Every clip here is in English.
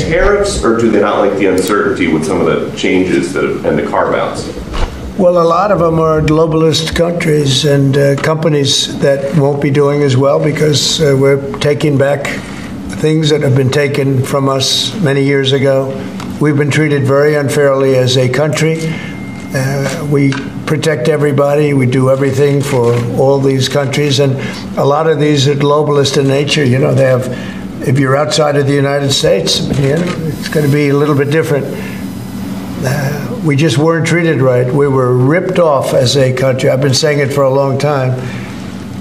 tariffs, or do they not like the uncertainty with some of the changes and the carve-outs? Well, a lot of them are globalist countries and companies that won't be doing as well because we're taking back things that have been taken from us many years ago. We've been treated very unfairly as a country. We protect everybody. We do everything for all these countries. And a lot of these are globalist in nature. You know, they have, if you're outside of the United States, you know, it's going to be a little bit different. We just weren't treated right. We were ripped off as a country. I've been saying it for a long time.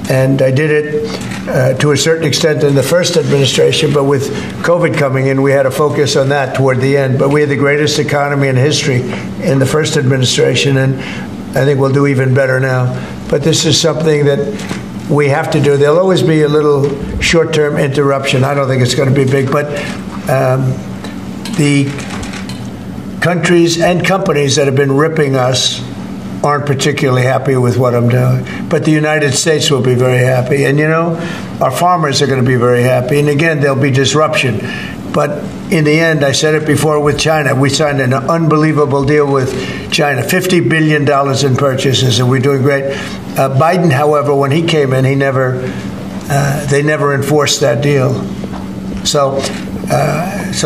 And I did it to a certain extent in the first administration, but with COVID coming in, we had to focus on that toward the end. But we had the greatest economy in history in the first administration, and I think we'll do even better now. But this is something that we have to do. There'll always be a little short-term interruption. I don't think it's going to be big, but the countries and companies that have been ripping us aren't particularly happy with what I'm doing. But the United States will be very happy. And, you know, our farmers are going to be very happy. And, again, there'll be disruption. But in the end, I said it before with China, we signed an unbelievable deal with China, $50 billion in purchases, and we're doing great. Biden, however, when he came in, they never enforced that deal. So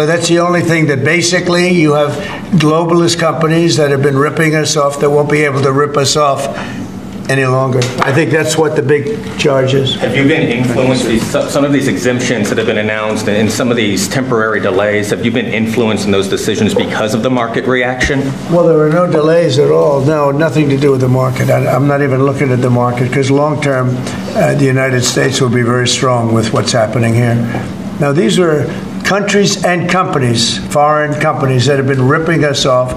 that's the only thing that basically you have globalist companies that have been ripping us off that won't be able to rip us off any longer. I think that's what the big charge is. Have you been influenced, some of these exemptions that have been announced and some of these temporary delays, have you been influenced in those decisions because of the market reaction? Well, there are no delays at all. No, nothing to do with the market. I'm not even looking at the market because long term, the United States will be very strong with what's happening here. Now, these are countries and companies, foreign companies, that have been ripping us off,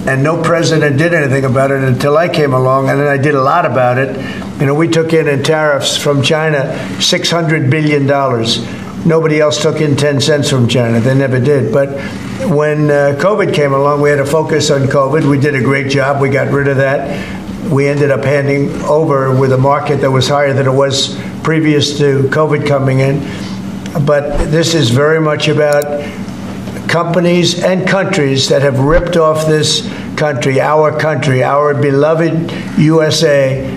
and no president did anything about it until I came along, and then I did a lot about it. You know, we took in tariffs from China $600 billion. Nobody else took in 10 cents from China. They never did. But when COVID came along, we had to focus on COVID. We did a great job. We got rid of that. We ended up handing over with a market that was higher than it was previous to COVID coming in. But this is very much about companies and countries that have ripped off this country, our beloved USA,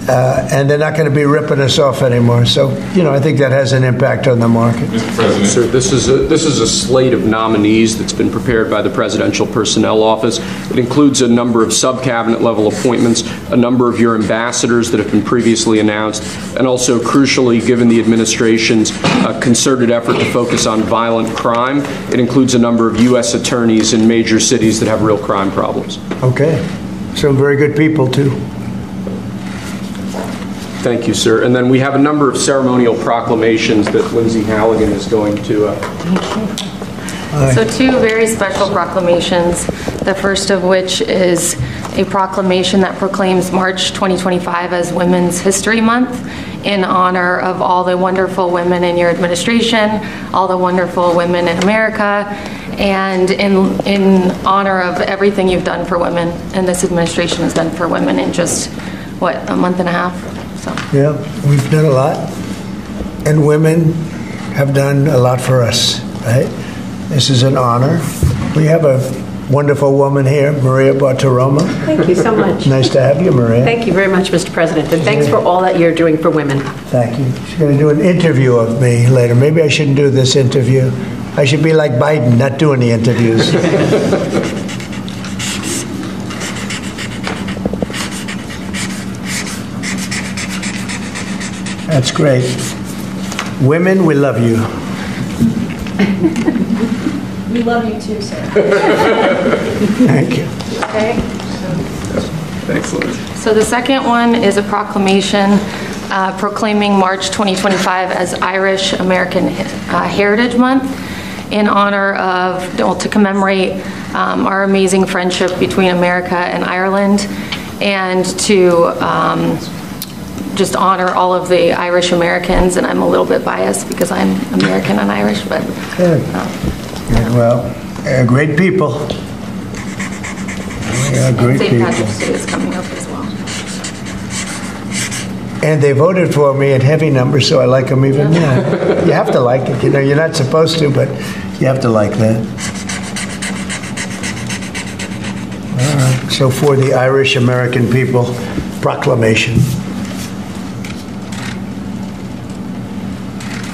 and they're not going to be ripping us off anymore. So, you know, I think that has an impact on the market. Mr. President. Sir, this is a slate of nominees that's been prepared by the Presidential Personnel Office. It includes a number of sub-cabinet level appointments, a number of your ambassadors that have been previously announced, and also, crucially, given the administration's concerted effort to focus on violent crime, it includes a number of U.S. attorneys in major cities that have real crime problems. Okay. Some very good people, too. Thank you, sir. And then we have a number of ceremonial proclamations that Lindsay Halligan is going to. So two very special proclamations, the first of which is a proclamation that proclaims March 2025 as Women's History Month in honor of all the wonderful women in your administration, all the wonderful women in America, and in honor of everything you've done for women and this administration has done for women in just, what, a month and a half? So. Yeah, we've done a lot, and women have done a lot for us, right? This is an honor. We have a wonderful woman here, Maria Bartiromo. Thank you so much. Nice to have you, Maria. Thank you very much, Mr. President, and thanks for all that you're doing for women. Thank you. She's going to do an interview of me later. Maybe I shouldn't do this interview. I should be like Biden, not doing the interviews. That's great. Women, we love you. We love you too, sir. Thank you. Okay. Excellent. So the second one is a proclamation proclaiming March 2025 as Irish American Heritage Month in honor of, well, to commemorate our amazing friendship between America and Ireland, and to just honor all of the Irish Americans. And I'm a little bit biased because I'm American and Irish, but good. Well, great people. Great St. people. Patrick's Day is coming up as well. And they voted for me in heavy numbers, so I like them even more. You have to like it. You know, you're not supposed to, but You have to like that. All right. So for the Irish American people proclamation.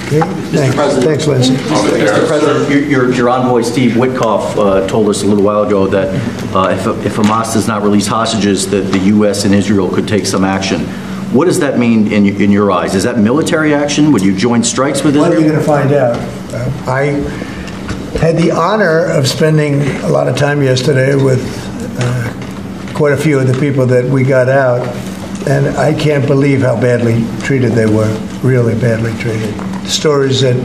Okay. Thanks, Lindsay. Mr. President, your envoy, Steve Witkoff, told us a little while ago that if Hamas does not release hostages, that the U.S. and Israel could take some action. What does that mean in your eyes? Is that military action? Would you join strikes with Israel? Well, you're going to find out. I had the honor of spending a lot of time yesterday with quite a few of the people that we got out, and I can't believe how badly treated they were, really badly treated. Stories that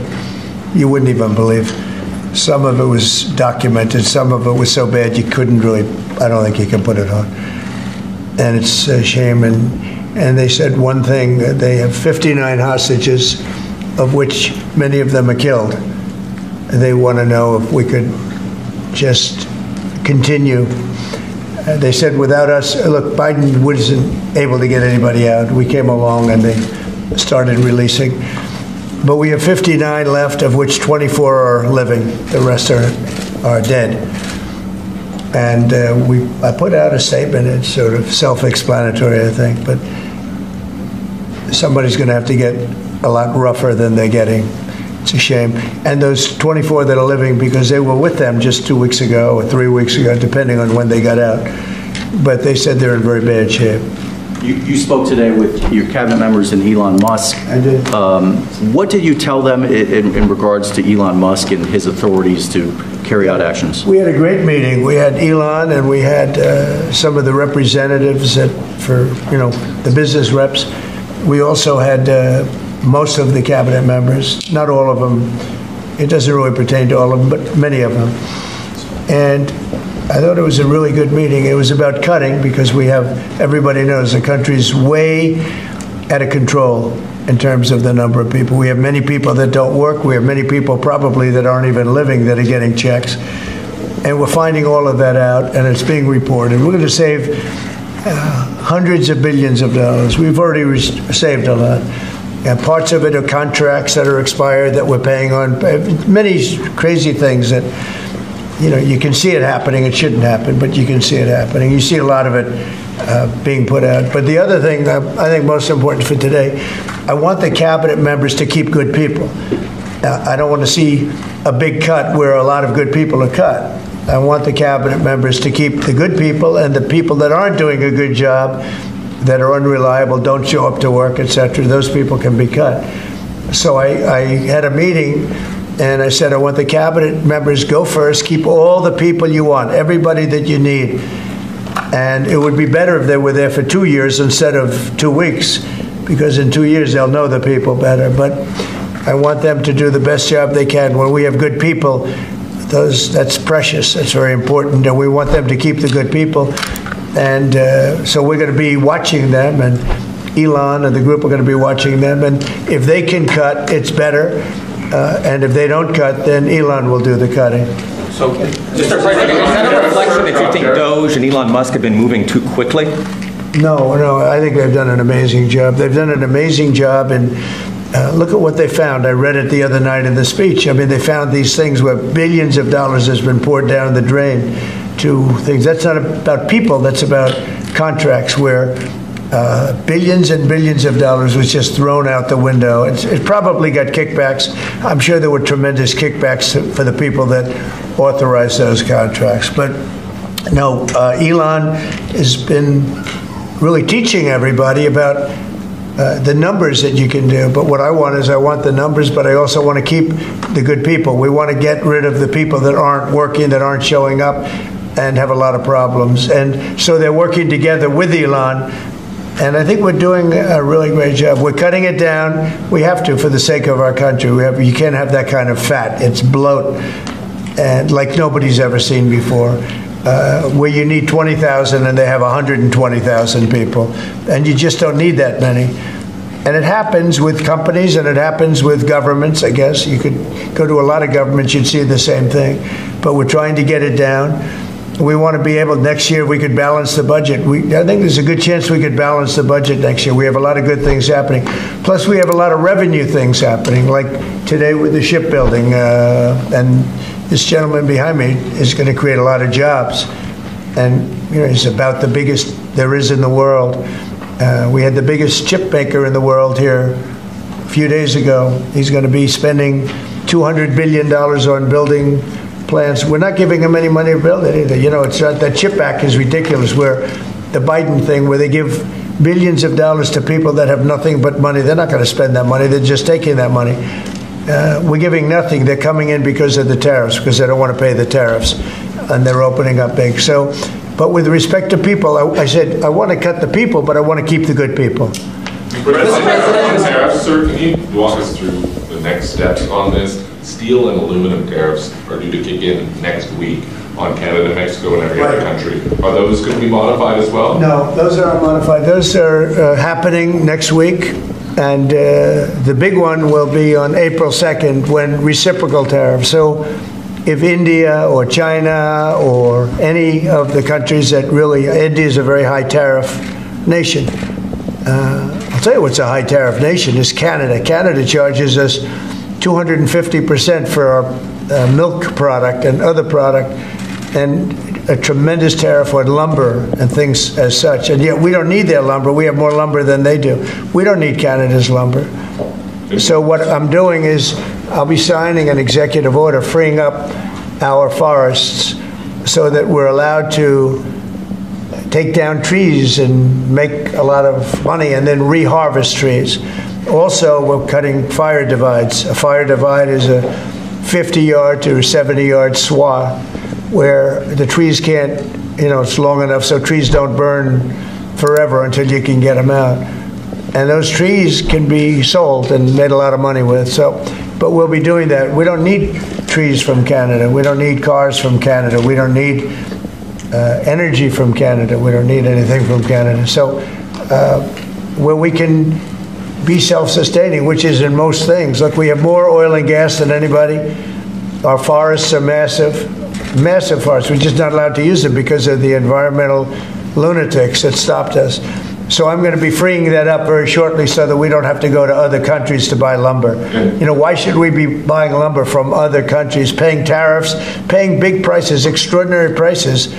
you wouldn't even believe. Some of it was documented, some of it was so bad you couldn't really, I don't think you can put it on. And it's a shame. And they said one thing, that they have 59 hostages, of which many of them are killed. They want to know if we could just continue. They said without us, look, Biden wasn't able to get anybody out. We came along and they started releasing. But we have 59 left, of which 24 are living. The rest are dead. And I put out a statement. It's sort of self-explanatory, I think. But somebody's going to have to get a lot rougher than they're getting. It's a shame. And those 24 that are living, because they were with them just 2 weeks ago or 3 weeks ago, depending on when they got out. But they said they're in very bad shape. You spoke today with your cabinet members and Elon Musk. I did. What did you tell them in regards to Elon Musk and his authorities to carry out actions? We had a great meeting. We had Elon and we had some of the representatives for the business reps. We also had most of the cabinet members, not all of them. It doesn't really pertain to all of them, but many of them. And I thought it was a really good meeting. It was about cutting because everybody knows the country's way out of control in terms of the number of people. We have many people that don't work. We have many people probably that aren't even living that are getting checks. And we're finding all of that out, and it's being reported. We're going to save hundreds of billions of dollars. We've already saved a lot. And parts of it are contracts that are expired that we're paying on. Many crazy things that, you can see it happening. It shouldn't happen, but you can see it happening. You see a lot of it being put out. But the other thing I think most important for today, I want the cabinet members to keep good people. I don't want to see a big cut where a lot of good people are cut. I want the cabinet members to keep the good people, and the people that aren't doing a good job, that are unreliable, don't show up to work, etc., those people can be cut. So I had a meeting, and I said, I want the cabinet members go first, keep all the people you want, everybody that you need. And it would be better if they were there for 2 years instead of 2 weeks, because in 2 years they'll know the people better. But I want them to do the best job they can. When we have good people, that's precious, that's very important, and we want them to keep the good people. And so we're going to be watching them, and Elon and the group are going to be watching them. And if they can cut, it's better. And if they don't cut, then Elon will do the cutting. So, Mr. President, is that a reflection that you think Doge and Elon Musk have been moving too quickly? No, I think they've done an amazing job. They've done an amazing job, and look at what they found. I read it the other night in the speech. I mean, they found these things where billions of dollars has been poured down the drain to things. That's not about people, that's about contracts where billions and billions of dollars was just thrown out the window. It probably got kickbacks. I'm sure there were tremendous kickbacks for the people that authorized those contracts. But no, Elon has been really teaching everybody about the numbers that you can do. But what I want the numbers, but I also want to keep the good people. We want to get rid of the people that aren't working, that aren't showing up, and have a lot of problems. And so they're working together with Elon. And I think we're doing a really great job. We're cutting it down. We have to, for the sake of our country. You can't have that kind of fat. It's bloat, and like nobody's ever seen before. Where you need 20,000 and they have 120,000 people. And you just don't need that many. And it happens with companies, and it happens with governments, I guess. You could go to a lot of governments, you'd see the same thing. But we're trying to get it down. We want to be able, next year, we could balance the budget. I think there's a good chance we could balance the budget next year. We have a lot of good things happening. Plus, we have a lot of revenue things happening, like today with the shipbuilding. And this gentleman behind me is going to create a lot of jobs. And, he's about the biggest there is in the world. We had the biggest chip maker in the world here a few days ago. He's going to be spending $200 billion on building plants. We're not giving them any money to build it either. It's that Chip Act is ridiculous, where the Biden thing, where they give billions of dollars to people that have nothing but money. They're not going to spend that money. They're just taking that money. We're giving nothing. They're coming in because of the tariffs, because they don't want to pay the tariffs, and they're opening up big. So, but with respect to people, I said, I want to cut the people, but I want to keep the good people. President, tariffs, sir, can you walk us through the next steps on this? Steel and aluminum tariffs are due to kick in next week on Canada, Mexico, and every other country. Are those going to be modified as well? No, those are not modified. Those are happening next week. And the big one will be on April 2nd, when reciprocal tariffs. So if India or China or any of the countries that really, India is a very high tariff nation. I'll tell you what's a high tariff nation is Canada. Canada charges us 250% for our milk product and other product, and a tremendous tariff on lumber and things as such. And yet we don't need their lumber. We have more lumber than they do. We don't need Canada's lumber. So what I'm doing is I'll be signing an executive order freeing up our forests so that we're allowed to take down trees and make a lot of money and then reharvest trees. Also, we're cutting fire divides. A fire divide is a 50-yard to 70-yard swath where the trees can't, it's long enough so trees don't burn forever until you can get them out. And those trees can be sold and made a lot of money with. So, but we'll be doing that. We don't need trees from Canada. We don't need cars from Canada. We don't need energy from Canada. We don't need anything from Canada. So where we can be self-sustaining, which is in most things. Look, we have more oil and gas than anybody. Our forests are massive forests. We're just not allowed to use them because of the environmental lunatics that stopped us. So I'm going to be freeing that up very shortly so that we don't have to go to other countries to buy lumber. Why should we be buying lumber from other countries, paying tariffs, paying big prices, extraordinary prices,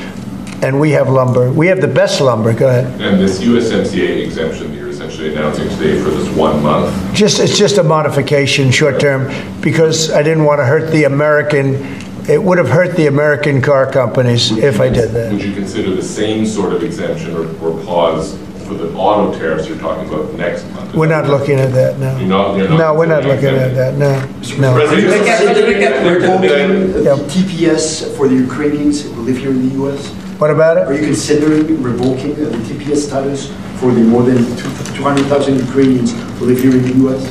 and we have lumber. We have the best lumber. Go ahead. And this USMCA exemption that you're essentially announcing today for this 1 month? It's just a modification, short term, because I didn't want to hurt the American. It would have hurt the American car companies if I did that. Would you consider the same sort of exemption or pause for the auto tariffs you're talking about next month? We're not looking at that, no. No, we're not looking at that, no. No. Are you revoking TPS for the Ukrainians who live here in the U.S.? What about it? Are you considering revoking the TPS status for the more than 200,000 Ukrainians who live here in the U.S.?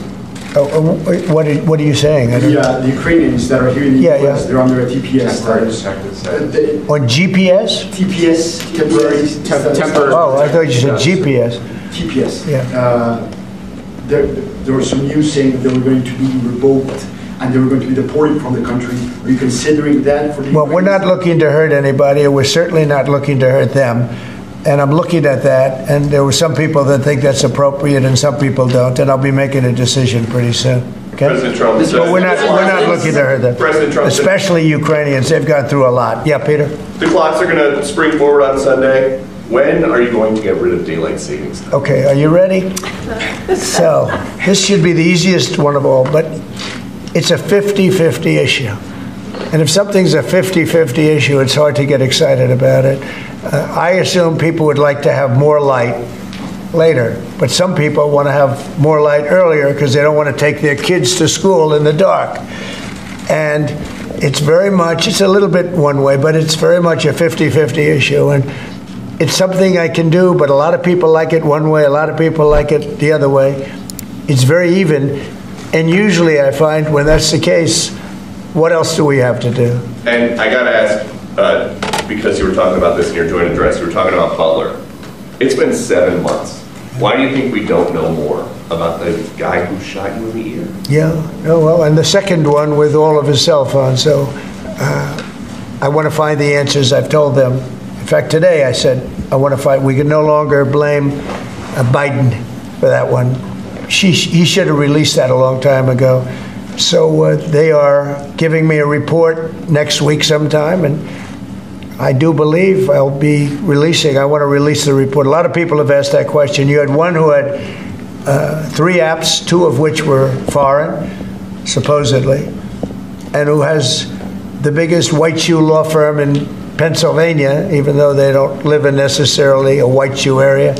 What are you saying? The Ukrainians that are here in the U.S., they're under a TPS status. On GPS? TPS, temporary. Oh, I thought you said GPS. TPS. Yeah. There was some news saying that they were going to be revoked and they were going to be deported from the country. Are you considering that for the Well, we're not looking to hurt anybody. We're certainly not looking to hurt them. And I'm looking at that, and there were some people that think that's appropriate and some people don't, and I'll be making a decision pretty soon. Okay? President Trump. But we're not looking to hurt them. President Trump. Especially Ukrainians. They've gone through a lot. Yeah, Peter? The clocks are going to spring forward on Sunday. When are you going to get rid of daylight savings time? Okay, are you ready? So, this should be the easiest one of all, but it's a 50-50 issue. And if something's a 50-50 issue, it's hard to get excited about it. I assume people would like to have more light later, but some people want to have more light earlier because they don't want to take their kids to school in the dark. And it's a little bit one way, but it's very much a 50-50 issue. And it's something I can do, but a lot of people like it one way, a lot of people like it the other way. It's very even. And usually I find when that's the case, what else do we have to do? And I got to ask, because you were talking about this in your joint address, you were talking about Butler. It's been 7 months. Why do you think we don't know more about the guy who shot you in the ear? Yeah, oh, well, and the second one with all of his cell phones. So I want to find the answers. I've told them. In fact, today I said, I want to find, we can no longer blame Biden for that one. He should have released that a long time ago. So they are giving me a report next week sometime, and I do believe I'll be releasing. I want to release the report. A lot of people have asked that question. You had one who had 3 apps, 2 of which were foreign, supposedly, and who has the biggest white shoe law firm in Pennsylvania, even though they don't live in necessarily a white shoe area.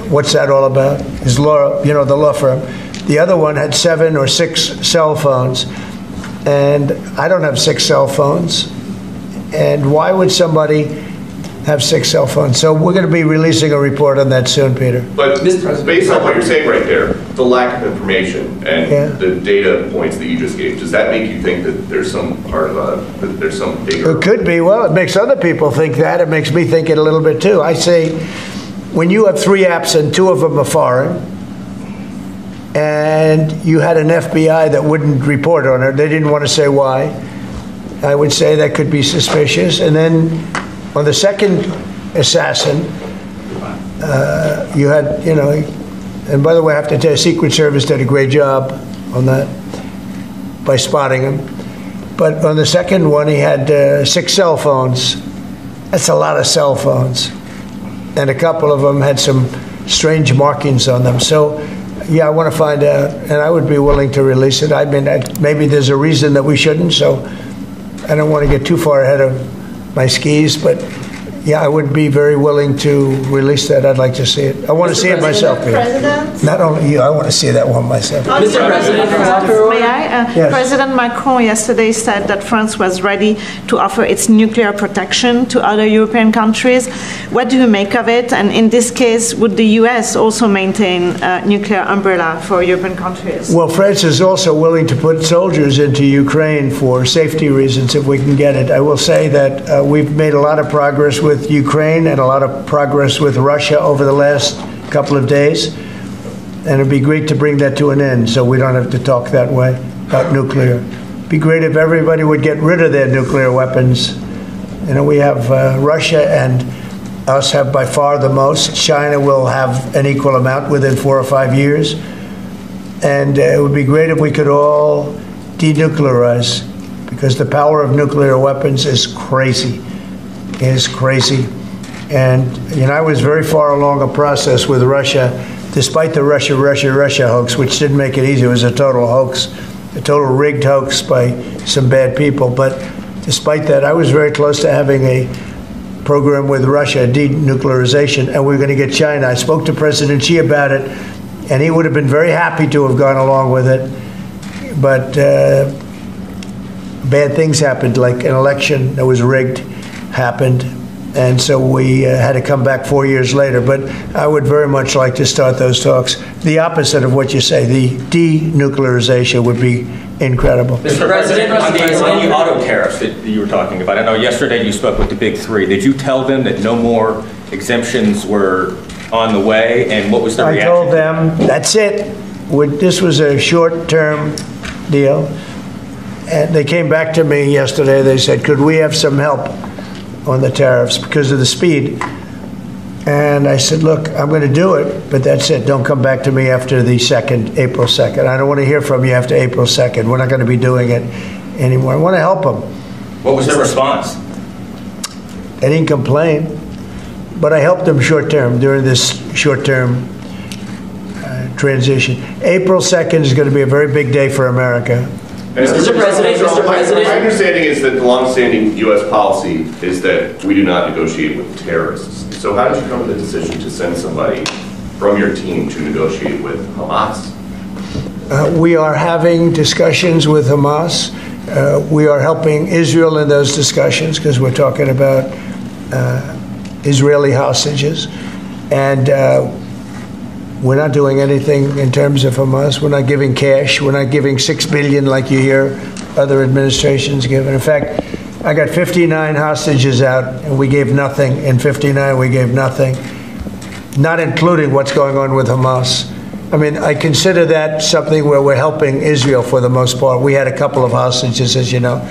What's that all about? His law, the law firm. The other one had 7 or 6 cell phones, and I don't have 6 cell phones. And why would somebody have 6 cell phones? So we're going to be releasing a report on that soon, Peter. But based on what you're saying right there, the lack of information and the data points that you just gave, does that make you think that there's some part of that there's some bigger? It could be. Well, it makes other people think that. It makes me think it a little bit too. I say, when you have 3 apps and 2 of them are foreign, and you had an FBI that wouldn't report on it, they didn't want to say why, I would say that could be suspicious. And then on the second assassin, you had, and by the way, I have to tell you, Secret Service did a great job on that by spotting him. But on the second one, he had 6 cell phones. That's a lot of cell phones. And a couple of them had some strange markings on them. So, yeah, I want to find out, and I would be willing to release it. I mean, maybe there's a reason that we shouldn't, so I don't want to get too far ahead of my skis, but yeah, I would be very willing to release that. I'd like to see it. I want to see it myself, Peter. Not only you, I want to see that one myself. Mr. President, may I? Yes. President Macron yesterday said that France was ready to offer its nuclear protection to other European countries. What do you make of it? And in this case, would the U.S. also maintain a nuclear umbrella for European countries? Well, France is also willing to put soldiers into Ukraine for safety reasons if we can get it. I will say that we've made a lot of progress with Ukraine and a lot of progress with Russia over the last couple of days. And it'd be great to bring that to an end so we don't have to talk that way about nuclear. It'd be great if everybody would get rid of their nuclear weapons. We have Russia and us have by far the most. China will have an equal amount within 4 or 5 years. And it would be great if we could all denuclearize, because the power of nuclear weapons is crazy. And I was very far along a process with Russia, despite the Russia hoax, which didn't make it easy. It was a total hoax, a total rigged hoax by some bad people. But despite that, I was very close to having a program with Russia, denuclearization, and we were going to get China. I spoke to President Xi about it, and he would have been very happy to have gone along with it. But bad things happened, like an election that was rigged happened, and so we had to come back 4 years later. But I would very much like to start those talks. The opposite of what you say, the denuclearization would be incredible. Mr. President, on the auto tariffs that you were talking about, I know yesterday you spoke with the big 3. Did you tell them that no more exemptions were on the way, and what was the reaction? I told them, that's it. This was a short-term deal. And they came back to me yesterday. They said, could we have some help on the tariffs because of the speed? And I said, look, I'm going to do it, but that's it. Don't come back to me after the April 2nd. I don't want to hear from you after April 2nd. We're not going to be doing it anymore. I want to help them. What was the response? They didn't complain, but I helped them short-term during this short-term transition. April 2nd is going to be a very big day for America. Mr. President, my understanding is that the long-standing U.S. policy is that we do not negotiate with terrorists. So how did you come to the decision to send somebody from your team to negotiate with Hamas? We are having discussions with Hamas. We are helping Israel in those discussions because we're talking about Israeli hostages. And we're not doing anything in terms of Hamas. We're not giving cash. We're not giving $6 billion like you hear other administrations give. In fact, I got 59 hostages out, and we gave nothing. In 59, we gave nothing, not including what's going on with Hamas. I mean, I consider that something where we're helping Israel for the most part. We had a couple of hostages, as you know.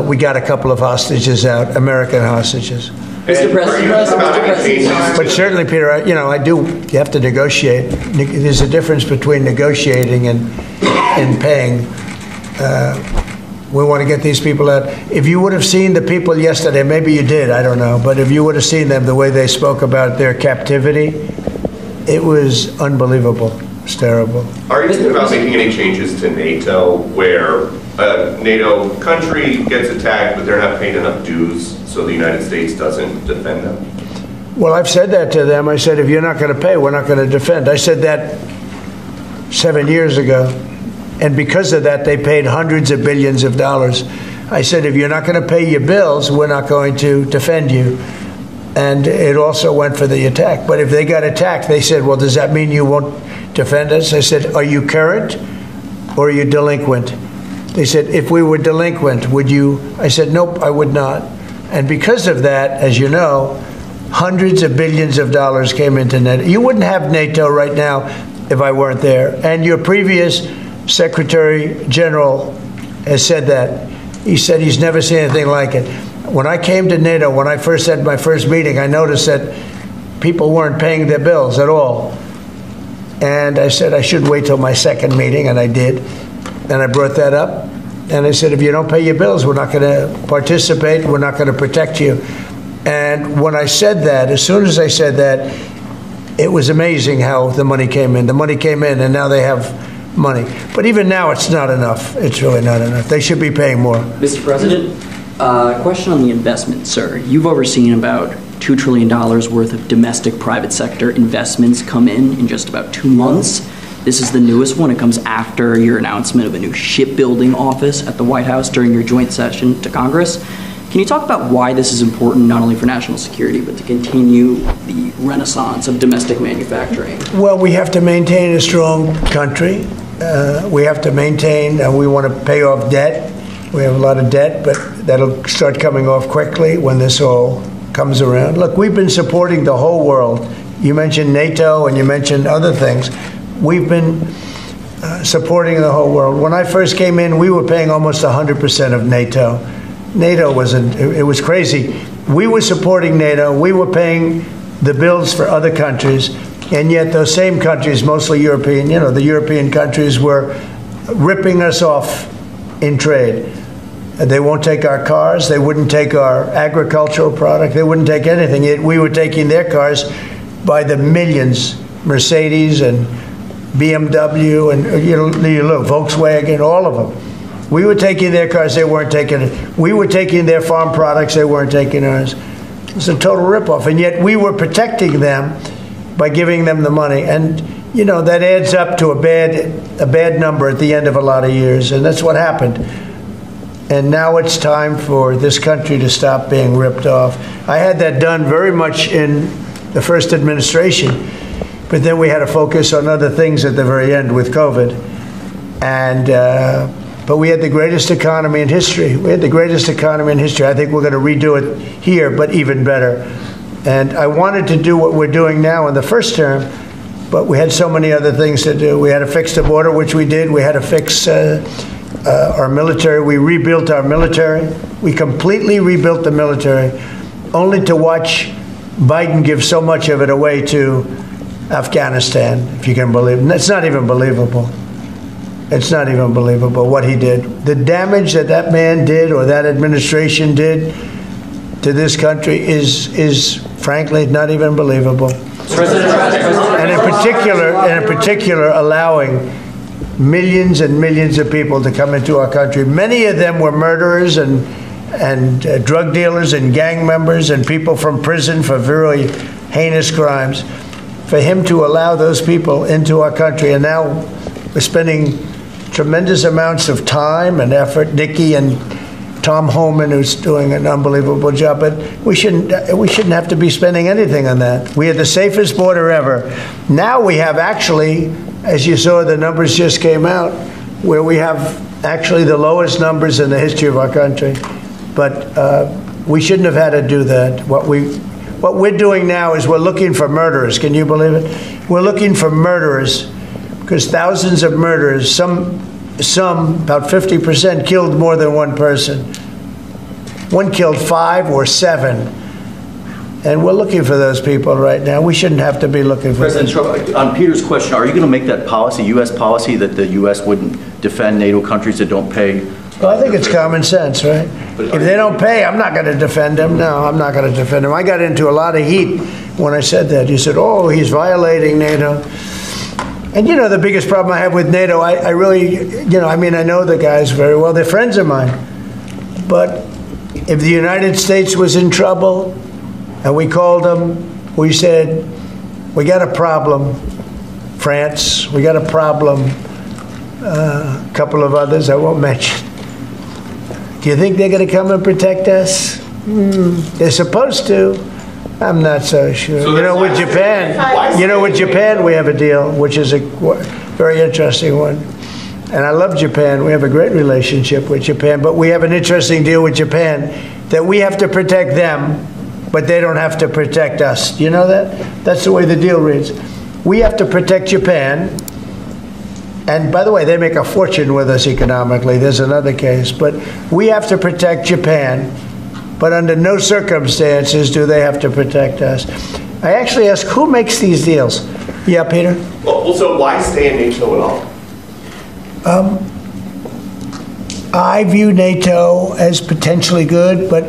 we got a couple of hostages out, American hostages. Mr. President, But certainly, Peter, you have to negotiate. There's a difference between negotiating and paying. We want to get these people out. If you would have seen the people yesterday, maybe you did, I don't know, but if you would have seen them, the way they spoke about their captivity, it was unbelievable. It's terrible. Are you thinking about making any changes to NATO where a NATO country gets attacked, but they're not paying enough dues, so the United States doesn't defend them? Well, I've said that to them. I said, if you're not going to pay, we're not going to defend. I said that 7 years ago. And because of that, they paid hundreds of billions of dollars. I said, if you're not going to pay your bills, we're not going to defend you. And it also went for the attack. But if they got attacked, they said, well, does that mean you won't defend us? I said, are you current or are you delinquent? They said, if we were delinquent, would you? I said, nope, I would not. And because of that, as you know, hundreds of billions of dollars came into NATO. You wouldn't have NATO right now if I weren't there. And your previous Secretary General has said that. He said he's never seen anything like it. When I came to NATO, when I first had my first meeting, I noticed that people weren't paying their bills at all. And I said I should wait till my second meeting, and I did. And I brought that up. And I said, if you don't pay your bills, we're not going to participate, we're not going to protect you. And when I said that, as soon as I said that, it was amazing how the money came in. The money came in, and now they have money. But even now, it's not enough. It's really not enough. They should be paying more. Mr. President, question on the investment, sir. You've overseen about $2 trillion worth of domestic private sector investments come in just about 2 months. This is the newest one. It comes after your announcement of a new shipbuilding office at the White House during your joint session to Congress. Can you talk about why this is important, not only for national security, but to continue the renaissance of domestic manufacturing? Well, we have to maintain a strong country. We have to maintain, and we want to pay off debt. We have a lot of debt, but that'll start coming off quickly when this all comes around. Look, we've been supporting the whole world. You mentioned NATO and you mentioned other things. We've been supporting the whole world. When I first came in, we were paying almost 100% of NATO. NATO it was crazy. We were supporting NATO. We were paying the bills for other countries, and yet those same countries, mostly European, the European countries were ripping us off in trade. They won't take our cars. They wouldn't take our agricultural product. They wouldn't take anything. Yet we were taking their cars by the millions, Mercedes and BMW and Volkswagen, all of them. We were taking their cars. They weren't taking it. We were taking their farm products. They weren't taking ours. It's a total ripoff. And yet we were protecting them by giving them the money. And, that adds up to a bad number at the end of a lot of years. And that's what happened. And now it's time for this country to stop being ripped off. I had that done very much in the first administration, but then we had to focus on other things at the very end with COVID. But we had the greatest economy in history. We had the greatest economy in history. I think we're going to redo it here, but even better. And I wanted to do what we're doing now in the first term, but we had so many other things to do. We had to fix the border, which we did. We had to fix our military. We rebuilt our military. We completely rebuilt the military, only to watch Biden give so much of it away to Afghanistan, if you can believe it. It's not even believable. It's not even believable what he did. The damage that man did, or that administration did to this country is frankly not even believable. And in particular, allowing millions and millions of people to come into our country. Many of them were murderers and drug dealers and gang members and people from prison for very heinous crimes. For him to allow those people into our country, and now we're spending tremendous amounts of time and effort. Nikki and Tom Homan, who's doing an unbelievable job, but we shouldn't have to be spending anything on that. We had the safest border ever. Now we have actually, as you saw, the numbers just came out, where we have actually the lowest numbers in the history of our country. But we shouldn't have had to do that. What we're doing now is we're looking for murderers. Can you believe it? We're looking for murderers, because thousands of murderers, some about 50% killed more than one person. One killed 5 or 7. And we're looking for those people right now. We shouldn't have to be looking for President Trump, on Peter's question, are you going to make that policy, U.S. policy, that the U.S. wouldn't defend NATO countries that don't pay? Well, I think it's common sense, right? If they don't pay, I'm not going to defend them. No, I'm not going to defend them. I got into a lot of heat when I said that. You said, oh, he's violating NATO. And you know, the biggest problem I have with NATO, I really, I know the guys very well. They're friends of mine. But if the United States was in trouble, and we called them, we said, we got a problem. France, we got a problem. A couple of others I won't mention. Do you think they're going to come and protect us? They're supposed to. I'm not so sure. So with Japan, with Japan we have a deal, which is a very interesting one. And I love Japan. We have a great relationship with Japan, but we have an interesting deal with Japan that we have to protect them, but they don't have to protect us. Do you know that? That's the way the deal reads. We have to protect Japan. And by the way, they make a fortune with us economically. There's another case. But we have to protect Japan, but under no circumstances do they have to protect us. I actually ask, who makes these deals? Yeah, Peter? Well, so why stay in NATO at all? I view NATO as potentially good, but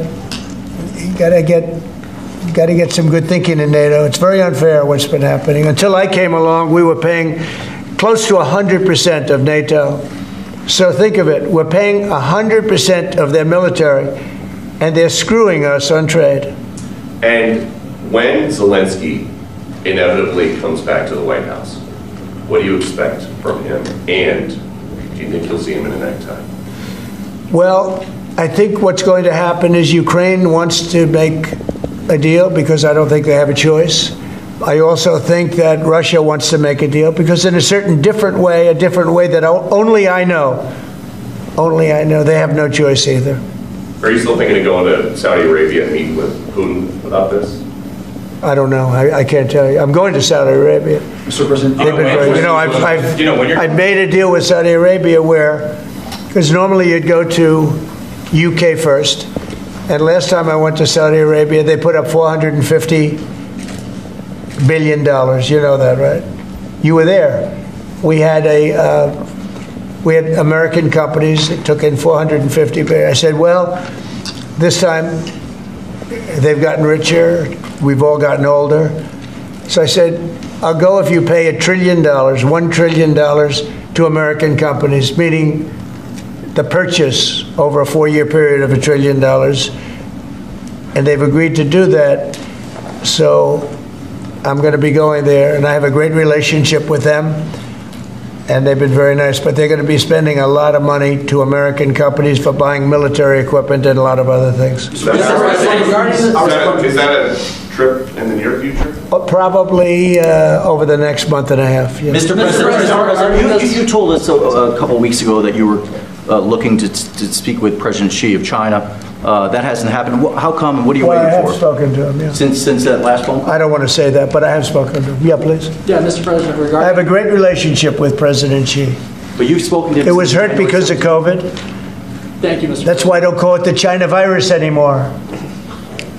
you gotta get some good thinking in NATO. It's very unfair what's been happening. Until I came along, we were paying close to 100% of NATO. So think of it, we're paying 100% of their military, and they're screwing us on trade. And when Zelensky inevitably comes back to the White House, what do you expect from him? And do you think you'll see him in a necktie? Well, I think what's going to happen is Ukraine wants to make a deal because I don't think they have a choice. I also think that Russia wants to make a deal because in a different way that only I know, they have no choice either. Are you still thinking of going to Saudi Arabia and meeting with Putin about this? I don't know. I can't tell you. I'm going to Saudi Arabia. Mr. President, I've made a deal with Saudi Arabia because normally you'd go to UK first, and last time I went to Saudi Arabia, they put up $450 billion. You know that, right? You were there. We had American companies that took in $450 billion. I said, well, this time they've gotten richer. We've all gotten older. So I said, I'll go if you pay $1 trillion to American companies, meaning the purchase over a 4-year period of $1 trillion. And they've agreed to do that. So I'm going to be going there, and I have a great relationship with them. And they've been very nice, but they're going to be spending a lot of money to American companies for buying military equipment and a lot of other things. Is that a trip in the near future? Probably over the next month and a half. Yeah. Mr. President, you told us a couple weeks ago that you were looking to speak with President Xi of China. That hasn't happened. How come, and what are you waiting for? I have spoken to him, yeah. Since that last phone call? I don't want to say that, but I have spoken to him. Yeah, please. Yeah, Mr. President, I have a great relationship with President Xi. But you've spoken to him. It was hurt because of COVID. Thank you, Mr. That's why I don't call it the China virus anymore.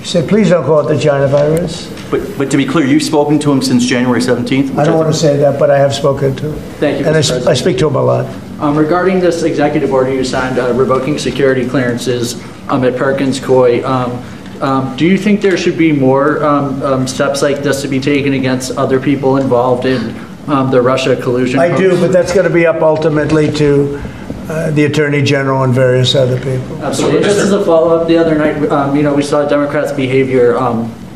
He said, please don't call it the China virus. But to be clear, you've spoken to him since January 17th? I don't want to say that, but I have spoken to him. Thank you, Mr. And President. I speak to him a lot. Regarding this executive order you signed revoking security clearances at Perkins Coie, do you think there should be more steps like this to be taken against other people involved in the Russia collusion? I do, but that's going to be up ultimately to the Attorney General and various other people. Absolutely. Just as a follow-up, the other night, we saw Democrats' behavior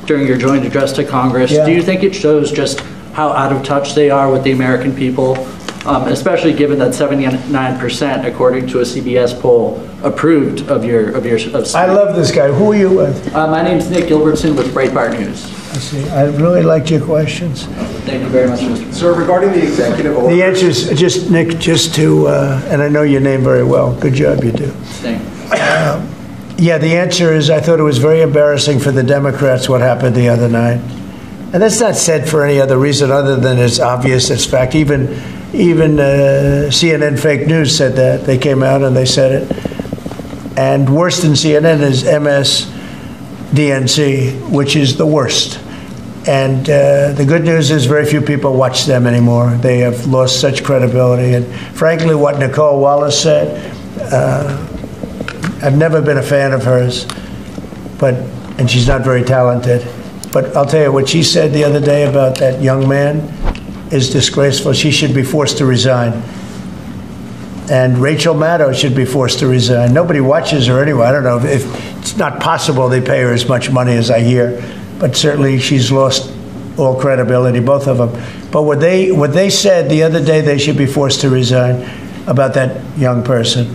during your joint address to Congress. Yeah. Do you think it shows just how out of touch they are with the American people, especially given that 79%, according to a CBS poll, approved of your I love this guy. Who are you with? My name's Nick Gilbertson with Breitbart News. I see. I really liked your questions. Thank you very much, Mr. Sir, regarding the executive order... The answer is just, Nick, just to, and I know your name very well. Good job, you do. Thank you. Yeah, the answer is I thought it was very embarrassing for the Democrats what happened the other night. And that's not said for any other reason other than it's obvious, it's fact. Even CNN fake news said that. They came out and they said it. And worse than CNN is MSDNC, which is the worst. And the good news is very few people watch them anymore. They have lost such credibility. And frankly, what Nicole Wallace said, I've never been a fan of hers, and she's not very talented. But I'll tell you, what she said the other day about that young man is disgraceful. She should be forced to resign. And Rachel Maddow should be forced to resign. Nobody watches her anyway. I don't know if it's not possible they pay her as much money as I hear, but certainly she's lost all credibility, both of them. But what they said the other day, they should be forced to resign about that young person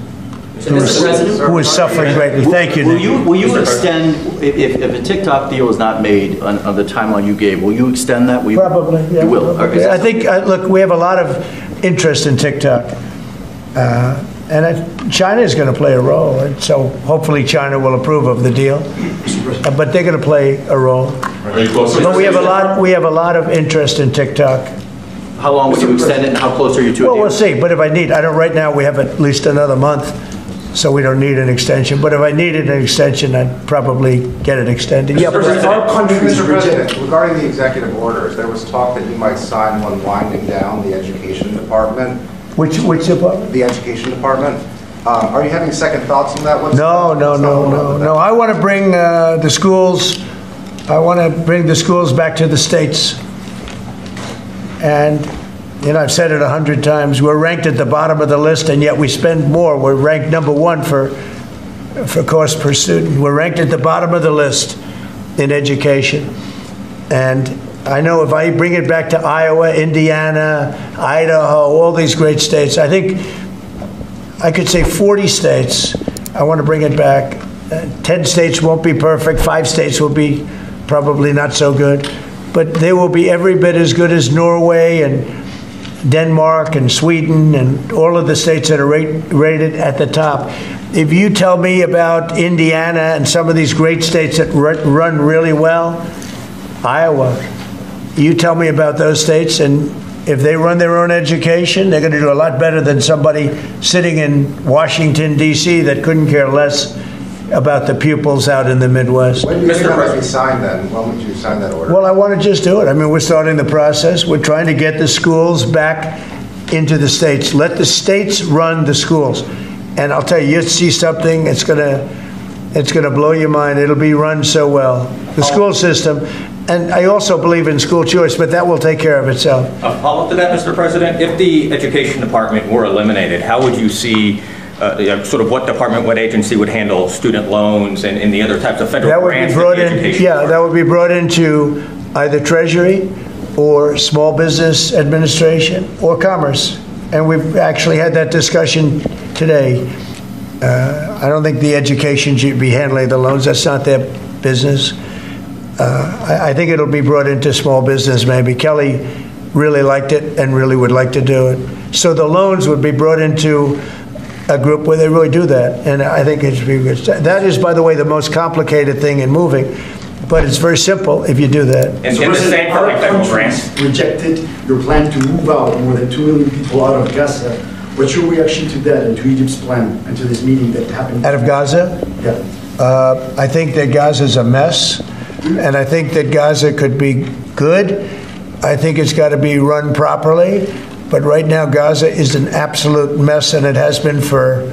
who is suffering greatly. Thank you, Nick. Will you extend, if a TikTok deal is not made on the timeline you gave, will you extend that? Probably, yeah. You will? Okay. I think, look, we have a lot of interest in TikTok. And China is going to play a role, and so hopefully China will approve of the deal. But they're going to play a role. But we have a lot of interest in TikTok. How long would you extend it, and how close are you to it? Well, we'll see. But if I need, right now we have at least another month, so we don't need an extension. But if I needed an extension, I'd probably get it extended. Yeah, Mr. President, regarding the executive orders, there was talk that you might sign one winding down the education department. Which department? The education department. Are you having second thoughts on that? No. I want to bring the schools. I want to bring the schools back to the states. And I've said it 100 times. We're ranked at the bottom of the list, and yet we spend more. We're ranked #1 for cost per student. We're ranked at the bottom of the list in education, and I know if I bring it back to Iowa, Indiana, Idaho, all these great states, I think I could say 40 states, I want to bring it back. 10 states won't be perfect. 5 states will be probably not so good. But they will be every bit as good as Norway and Denmark and Sweden and all of the states that are rated at the top. If you tell me about Indiana and some of these great states that run really well, Iowa, you tell me about those states, and if they run their own education, they're going to do a lot better than somebody sitting in Washington, D.C. that couldn't care less about the pupils out in the Midwest. When do you think that might be signed then? When would you sign that order? Well, I want to just do it. I mean, we're starting the process. We're trying to get the schools back into the states. Let the states run the schools. And I'll tell you, you'll see something, it's going to blow your mind. It'll be run so well. The school system. And I also believe in school choice, but that will take care of itself. A follow-up to that, Mr. President. If the education department were eliminated, how would you see sort of what department, what agency would handle student loans and the other types of federal grants? That would be brought into either Treasury or Small Business Administration or Commerce. And we've actually had that discussion today. I don't think the education should be handling the loans. That's not their business. I think it'll be brought into small business maybe. Kelly really liked it and really would like to do it. So the loans would be brought into a group where they really do that. And I think it should be good. That is, by the way, the most complicated thing in moving. But it's very simple if you do that. And the same for like federal grants? Rejected your plan to move out more than 2 million people out of Gaza. What's your reaction to that and to Egypt's plan and to this meeting that happened? Out of Gaza? Yeah. I think that Gaza's a mess. And I think that Gaza could be good. I think it's got to be run properly. But right now, Gaza is an absolute mess, and it has been for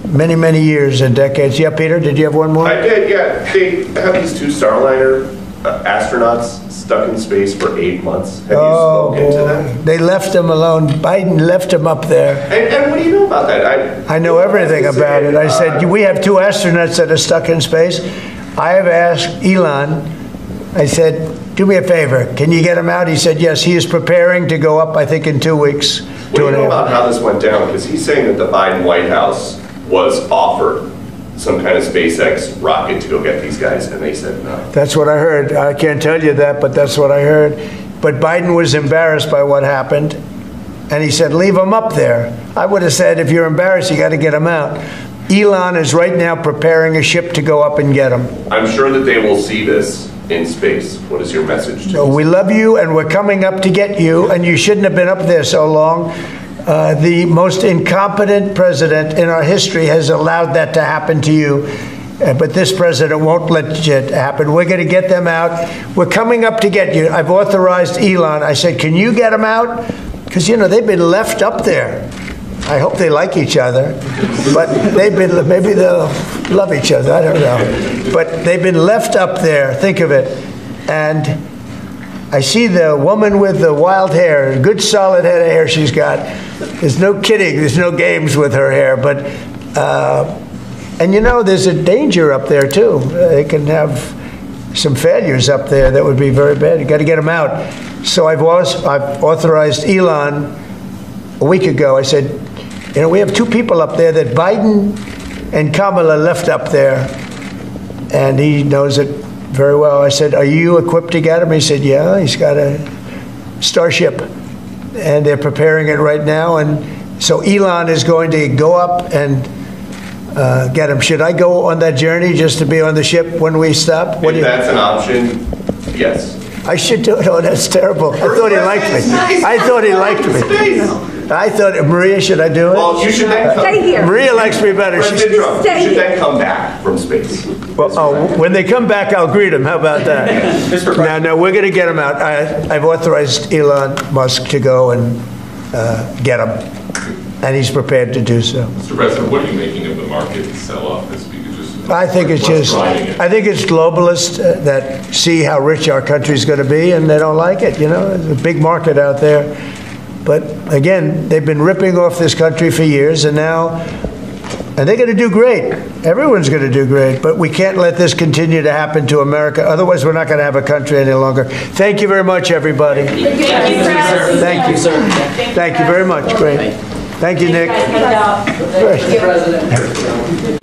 many, many years and decades. Yeah, Peter, did you have one more? I did, yeah. They have these 2 Starliner astronauts stuck in space for 8 months. Have you spoken to them? They left them alone. Biden left them up there. And what do you know about that? I know everything about it. I said, we have 2 astronauts that are stuck in space. I have asked Elon, I said, do me a favor, can you get him out? He said, yes, he is preparing to go up, I think, in 2 weeks. What do you know about how this went down? Because he's saying that the Biden White House was offered some kind of SpaceX rocket to go get these guys, and they said no. That's what I heard. I can't tell you that, but that's what I heard. But Biden was embarrassed by what happened, and he said, leave them up there. I would have said, if you're embarrassed, you got to get them out. Elon is right now preparing a ship to go up and get them. I'm sure that they will see this in space. What is your message to So we love you, and we're coming up to get you, and you shouldn't have been up there so long. the most incompetent president in our history has allowed that to happen to you. But this president won't let it happen. We're going to get them out. We're coming up to get you. I've authorized Elon. I said, can you get them out? Because, they've been left up there. I hope they like each other. But maybe they'll love each other. I don't know. But they've been left up there. Think of it. And I see the woman with the wild hair, good solid head of hair she's got. There's no kidding. There's no games with her hair. But, and there's a danger up there, too. They can have some failures up there that would be very bad. You've got to get them out. So I've authorized Elon a week ago. I said, we have two people up there that Biden and Kamala left up there, and he knows it very well. I said, are you equipped to get him? He said, yeah, he's got a Starship, and they're preparing it right now. And so Elon is going to go up and get him. Should I go on that journey just to be on the ship when we stop? If that's an option, yes. I should do it. Oh, that's terrible. I thought he liked me. I thought he liked me. I thought, Maria, should I do it? Well, you should then come. Stay here. Maria likes me better. President Trump, you should then come back from space. Well, when they come back, I'll greet them. How about that? No, we're going to get them out. I've authorized Elon Musk to go and get them, and he's prepared to do so. Mr. President, what are you making of the market sell-off this week? I think it's globalists that see how rich our country's going to be, and they don't like it. There's a big market out there. But again, they've been ripping off this country for years, and they're going to do great. Everyone's going to do great, but we can't let this continue to happen to America. Otherwise, we're not going to have a country any longer. Thank you very much, everybody. Thank you, sir. Thank you very much. Great. Thank you, Nick. Thank you, President.